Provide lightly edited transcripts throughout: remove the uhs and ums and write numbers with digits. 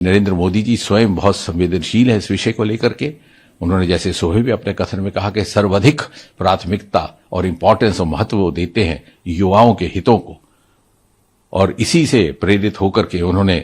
नरेंद्र मोदी जी स्वयं बहुत संवेदनशील है इस विषय को लेकर के। उन्होंने जैसे सुबह भी अपने कथन में कहा कि सर्वाधिक प्राथमिकता और इंपॉर्टेंस और महत्व वो देते हैं युवाओं के हितों को, और इसी से प्रेरित होकर के उन्होंने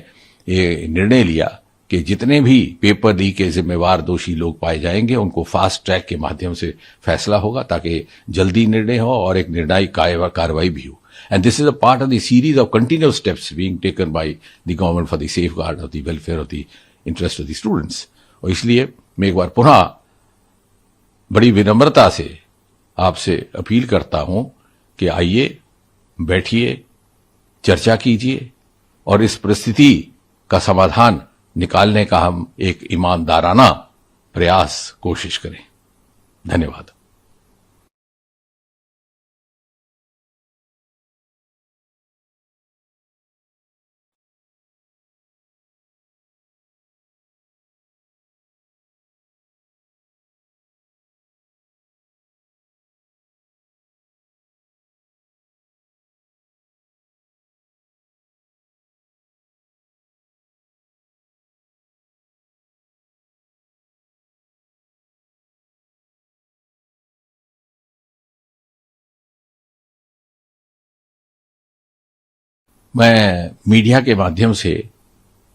ये निर्णय लिया कि जितने भी पेपर लीक के जिम्मेवार दोषी लोग पाए जाएंगे उनको फास्ट ट्रैक के माध्यम से फैसला होगा ताकि जल्दी निर्णय हो और एक निर्णायक कार्रवाई भी हो। And this is a part of the series of continuous steps being taken by the government for the safeguard of the welfare of the interest of the students. और इसलिए मैं एक बार पुनः बड़ी विनम्रता से आपसे अपील करता हूं कि आइए, बैठिए, चर्चा कीजिए और इस परिस्थिति का समाधान निकालने का हम एक ईमानदाराना प्रयास कोशिश करें। धन्यवाद। मैं मीडिया के माध्यम से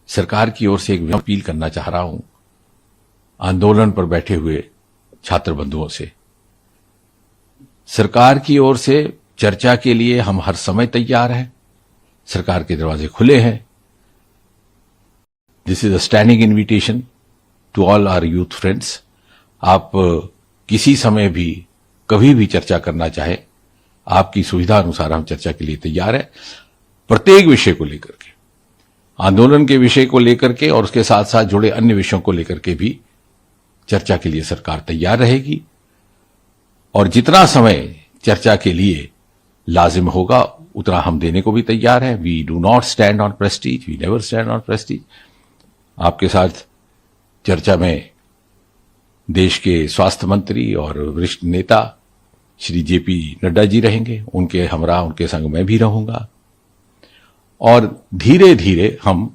सरकार की ओर से एक अपील करना चाह रहा हूं आंदोलन पर बैठे हुए छात्र बंधुओं से। सरकार की ओर से चर्चा के लिए हम हर समय तैयार हैं, सरकार के दरवाजे खुले हैं। This is a standing invitation to all our youth friends. आप किसी समय भी कभी भी चर्चा करना चाहे, आपकी सुविधा अनुसार हम चर्चा के लिए तैयार हैं। प्रत्येक विषय को लेकर के, आंदोलन के विषय को लेकर के और उसके साथ साथ जुड़े अन्य विषयों को लेकर के भी चर्चा के लिए सरकार तैयार रहेगी। और जितना समय चर्चा के लिए लाजिम होगा उतना हम देने को भी तैयार हैं। We do not stand on prestige, we never stand on prestige. आपके साथ चर्चा में देश के स्वास्थ्य मंत्री और वरिष्ठ नेता श्री जेपी नड्डा जी रहेंगे, उनके हमरा उनके संग मैं भी रहूंगा। और धीरे धीरे हम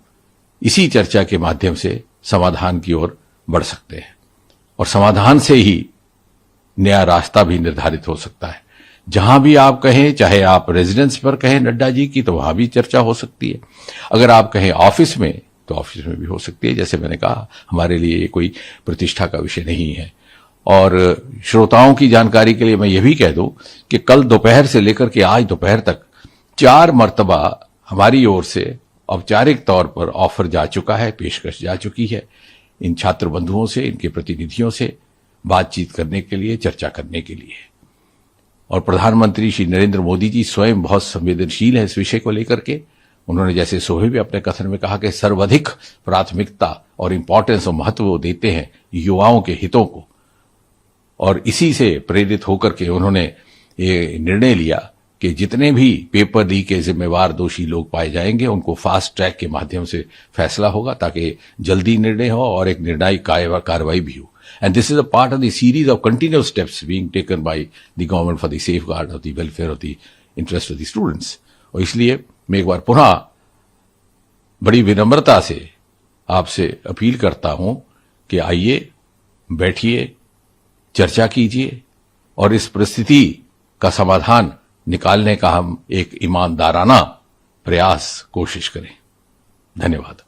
इसी चर्चा के माध्यम से समाधान की ओर बढ़ सकते हैं और समाधान से ही नया रास्ता भी निर्धारित हो सकता है। जहां भी आप कहें, चाहे आप रेजिडेंस पर कहें नड्डा जी की, तो वहां भी चर्चा हो सकती है। अगर आप कहें ऑफिस में, तो ऑफिस में भी हो सकती है। जैसे मैंने कहा, हमारे लिए ये कोई प्रतिष्ठा का विषय नहीं है। और श्रोताओं की जानकारी के लिए मैं ये भी कह दूं कि कल दोपहर से लेकर के आज दोपहर तक 4 मर्तबा हमारी ओर से औपचारिक तौर पर ऑफर जा चुका है, पेशकश जा चुकी है इन छात्र बंधुओं से, इनके प्रतिनिधियों से बातचीत करने के लिए, चर्चा करने के लिए। और प्रधानमंत्री श्री नरेंद्र मोदी जी स्वयं बहुत संवेदनशील है इस विषय को लेकर के। उन्होंने जैसे सुबह भी अपने कथन में कहा कि सर्वाधिक प्राथमिकता और इंपॉर्टेंस और महत्व वो देते हैं युवाओं के हितों को, और इसी से प्रेरित होकर के उन्होंने ये निर्णय लिया कि जितने भी पेपर लीक के जिम्मेवार दोषी लोग पाए जाएंगे उनको फास्ट ट्रैक के माध्यम से फैसला होगा ताकि जल्दी निर्णय हो और एक निर्णायक कार्रवाई भी हो। And this is a part of the series of continuous steps being taken by the government for the safeguard of the welfare of the interest of the students. और इसलिए मैं एक बार पुनः बड़ी विनम्रता से आपसे अपील करता हूं कि आइए, बैठिए, चर्चा कीजिए और इस परिस्थिति का समाधान निकालने का हम एक ईमानदाराना प्रयास कोशिश करें। धन्यवाद।